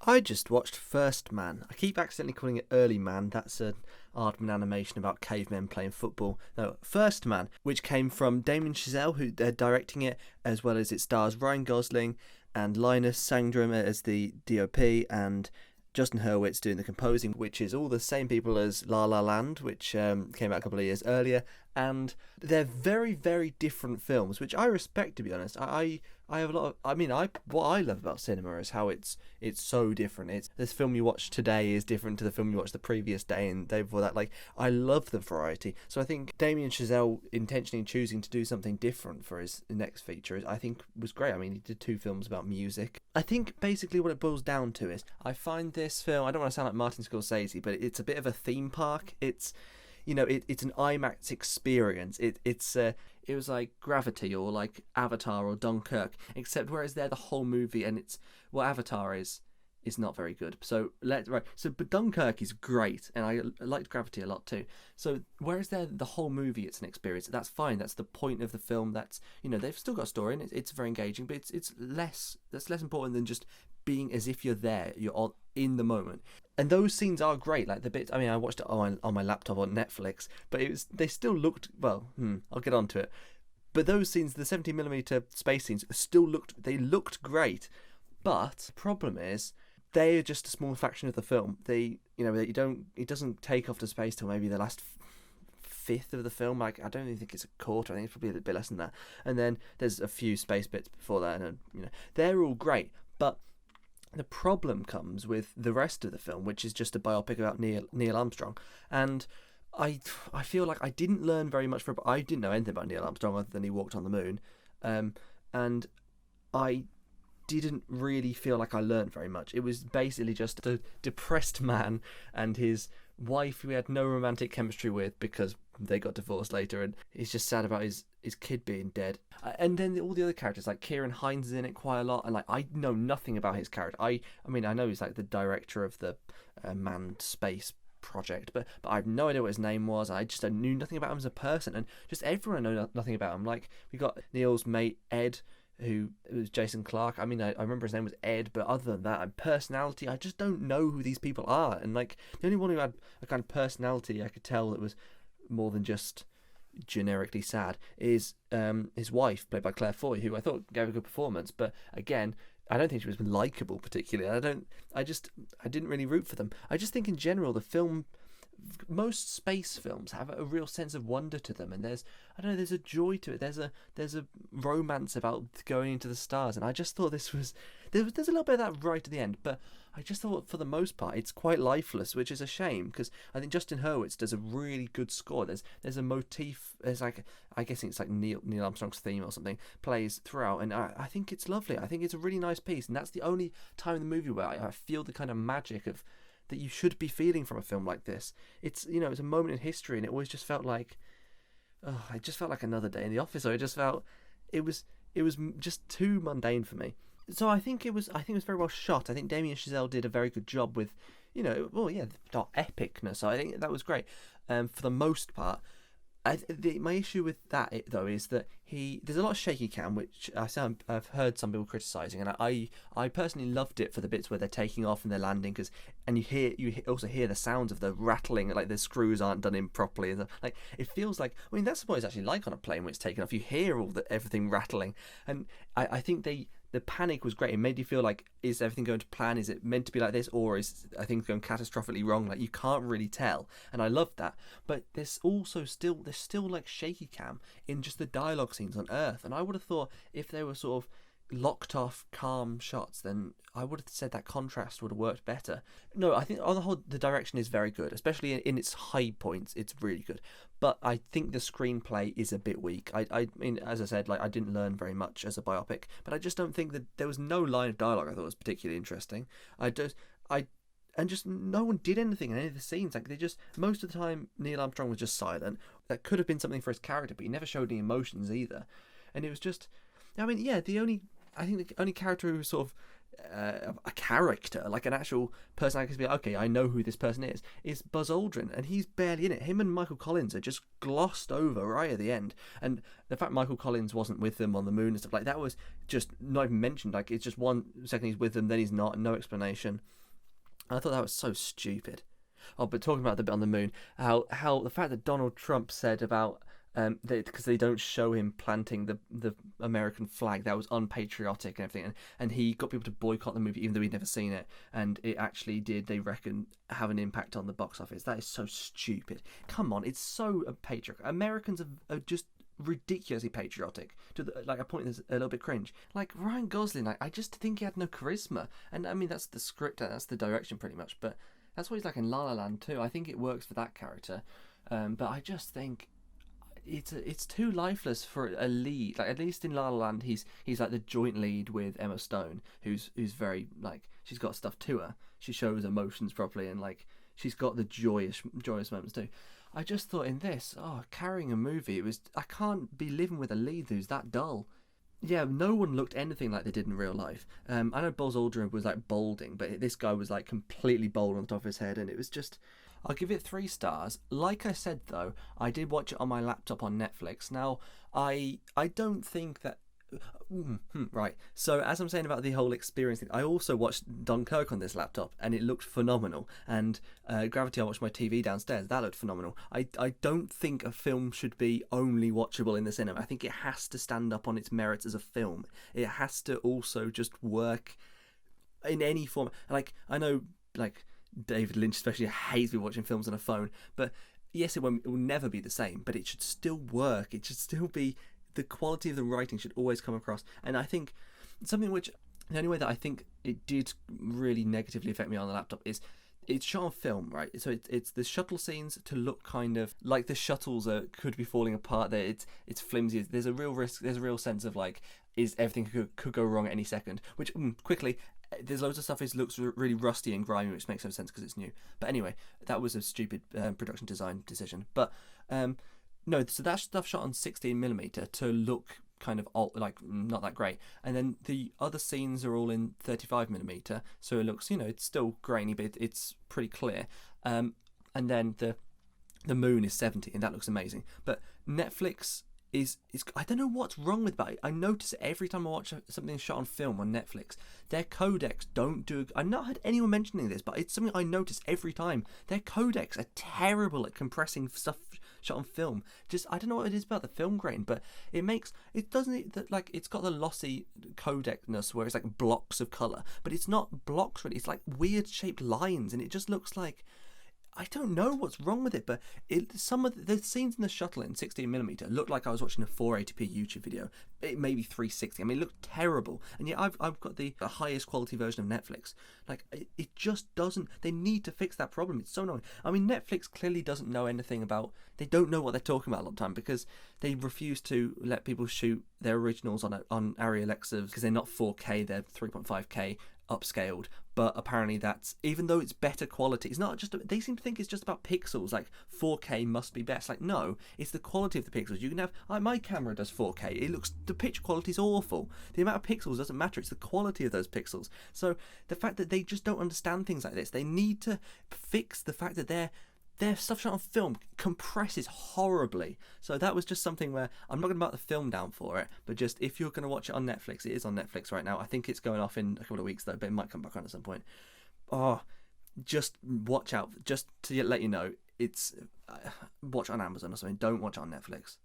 I just watched First Man. I keep accidentally calling it Early Man. That's an Aardman animation about cavemen playing football. No, First Man, which came from Damien Chazelle, who they're directing it, as well as it stars Ryan Gosling and Linus Sandgren as the DOP and Justin Hurwitz doing the composing, which is all the same people as La La Land, which came out a couple of years earlier. And they're very, very different films, which I respect, to be honest. I have a lot of. What I love about cinema is how it's so different. It's this film you watch today is different to the film you watched the previous day and day before that. Like, I love the variety. So I think Damien Chazelle intentionally choosing to do something different for his next feature, I think, was great. I mean, he did 2 films about music. I think basically what it boils down to is I find this film. I don't want to sound like Martin Scorsese, but it's a bit of a theme park. It's it's an IMAX experience. It was like Gravity or like Avatar or Dunkirk, except whereas they're the whole movie, and Avatar is not very good. But Dunkirk is great, and I liked Gravity a lot too. So whereas they're the whole movie, it's an experience. That's fine. That's the point of the film. That's they've still got a story, and it's very engaging, but it's less important than just being as if you're there. You're in the moment. And those scenes are great, like the bits. I mean, I watched it on my laptop on Netflix, but they still looked well. I'll get onto it. But those scenes, the 70mm space scenes, they looked great. But the problem is, they are just a small fraction of the film. It doesn't take off to space till maybe the last fifth of the film. Like, I don't even think it's a quarter. I think it's probably a bit less than that. And then there's a few space bits before that, and they're all great, but the problem comes with the rest of the film, which is just a biopic about Neil Armstrong. And I feel like I didn't learn very much from. I didn't know anything about Neil Armstrong other than he walked on the moon, and I didn't really feel like I learned very much. It was basically just a depressed man and his wife who he had no romantic chemistry with because they got divorced later, and he's just sad about his kid being dead. And then all the other characters, like Kieran Hines is in it quite a lot, and like I know nothing about his character. I mean, I know he's like the director of the manned space project, but I have no idea what his name was. I just knew nothing about him as a person, and just everyone I know nothing about him. Like, we got Neil's mate Ed, who was Jason Clarke. I mean, I remember his name was Ed, but other than that, and personality, I just don't know who these people are. And like, the only one who had a kind of personality I could tell that was more than just generically sad is his wife, played by Claire Foy, who I thought gave a good performance, but again, I don't think she was likable particularly. I didn't really root for them. I just think in general the film, most space films have a real sense of wonder to them, and there's a joy to it. There's a romance about going into the stars, and I just thought there's a little bit of that right at the end, but I just thought for the most part it's quite lifeless, which is a shame, because I think Justin Hurwitz does a really good score. There's a motif. There's like, I guess it's like Neil Armstrong's theme or something plays throughout, and I think it's lovely. I think it's a really nice piece, and that's the only time in the movie where I feel the kind of magic of that you should be feeling from a film like this. It's it's a moment in history, and it always just felt like, it just felt like another day in the office. Or it just felt it was just too mundane for me. So I think it was very well shot. I think Damien Chazelle did a very good job with, not epicness. I think that was great. For the most part, my issue with that though is that there's a lot of shaky cam, which I've heard some people criticising, and I personally loved it for the bits where they're taking off and they're landing, and you also hear the sounds of the rattling, like the screws aren't done in properly, and like it feels like, I mean, that's what it's actually like on a plane when it's taken off. You hear everything rattling, and I think the panic was great. It made you feel like, is everything going to plan? Is it meant to be like this, or is things going catastrophically wrong? Like, you can't really tell, and I loved that. But there's still like shaky cam in just the dialogue scenes on Earth, and I would have thought if they were sort of locked off calm shots, then I would have said that contrast would have worked better. No, I think on the whole the direction is very good, especially in its high points. It's really good, but I think the screenplay is a bit weak. I mean, as I said, like, I didn't learn very much as a biopic, but I just don't think that there was no line of dialogue I thought was particularly interesting. And just no one did anything in any of the scenes. Like, most of the time Neil Armstrong was just silent. That could have been something for his character, but he never showed any emotions either. And it was just, I mean, yeah, I think the only character who was sort of a character, like an actual person I can be like, okay, I know who this person is Buzz Aldrin, and he's barely in it. Him and Michael Collins are just glossed over right at the end, and the fact Michael Collins wasn't with them on the moon and stuff like that was just not even mentioned. Like, it's just 1 second he's with them, then he's not, no explanation. I thought that was so stupid. Oh, but talking about the bit on the moon, how the fact that Donald Trump said about because they don't show him planting the American flag, that was unpatriotic and everything, and he got people to boycott the movie even though he'd never seen it, and it actually did, they reckon, have an impact on the box office. That is so stupid. Come on, it's so patriotic. Americans are just ridiculously patriotic to like a point that's a little bit cringe. Like Ryan Gosling, like, I just think he had no charisma, and I mean that's the script, that's the direction pretty much, but that's what he's like in La La Land too. I think it works for that character, but I just think it's too lifeless for a lead. Like, at least in La La Land, he's like the joint lead with Emma Stone, who's very, like, she's got stuff to her. She shows emotions properly, and like she's got the joyous moments too. I just thought in this, carrying a movie, I can't be living with a lead who's that dull. Yeah, no one looked anything like they did in real life. I know Buzz Aldrin was like balding, but this guy was like completely bald on the top of his head, and it was just. I'll give it 3 stars. Like I said though, I did watch it on my laptop on Netflix. Now, I don't think that. Right. So as I'm saying about the whole experience thing, I also watched Dunkirk on this laptop, and it looked phenomenal. And Gravity, I watched my TV downstairs. That looked phenomenal. I don't think a film should be only watchable in the cinema. I think it has to stand up on its merits as a film. It has to also just work in any form. Like, I know, like, David Lynch especially hates me watching films on a phone, but yes, it will never be the same, but it should still work. It should still be, the quality of the writing should always come across. And I think something which, the only way that I think it did really negatively affect me on the laptop is it's shot on film, right? So it's the shuttle scenes to look kind of like the shuttles could be falling apart. There, it's flimsy. There's a real risk. There's a real sense of like, is everything could go wrong at any second. Which quickly, there's loads of stuff that looks really rusty and grimy, which makes no sense because it's new. But anyway, that was a stupid production design decision. But no, so that stuff shot on 16mm to look kind of old, like not that great, and then the other scenes are all in 35mm, so it looks, it's still grainy, but it's pretty clear. And then the moon is 70, and that looks amazing. But Netflix is I don't know what's wrong with that. I notice it every time I watch something shot on film on Netflix. Their codecs don't do. I've not had anyone mentioning this, but it's something I notice every time. Their codecs are terrible at compressing stuff shot on film. Just, I don't know what it is about the film grain, but it's got the lossy codecness where it's like blocks of color, but it's not blocks really. It's like weird shaped lines, and it just looks like, I don't know what's wrong with it, but some of the scenes in the shuttle in 16mm looked like I was watching a 480p YouTube video. It may be 360. I mean, it looked terrible, and yet I've got the highest quality version of Netflix. Like, it just doesn't. They need to fix that problem. It's so annoying. I mean, Netflix clearly doesn't know anything about. They don't know what they're talking about a lot of the time, because they refuse to let people shoot their originals on Arri Alexas because they're not 4K. They're 3.5K upscaled, but apparently that's, even though it's better quality, it's not just, they seem to think it's just about pixels, like 4K must be best. Like, no, it's the quality of the pixels. You can have, my camera does 4K, it looks, the picture quality's awful, the amount of pixels doesn't matter, it's the quality of those pixels. So the fact that they just don't understand things like this, they need to fix the fact that their stuff shot on film compresses horribly. So that was just something where I'm not going to mark the film down for it, but just, if you're going to watch it on Netflix, it is on Netflix right now. I think it's going off in a couple of weeks though, but it might come back on at some point. Just watch out. Just to let you know, it's watch on Amazon or something. Don't watch it on Netflix.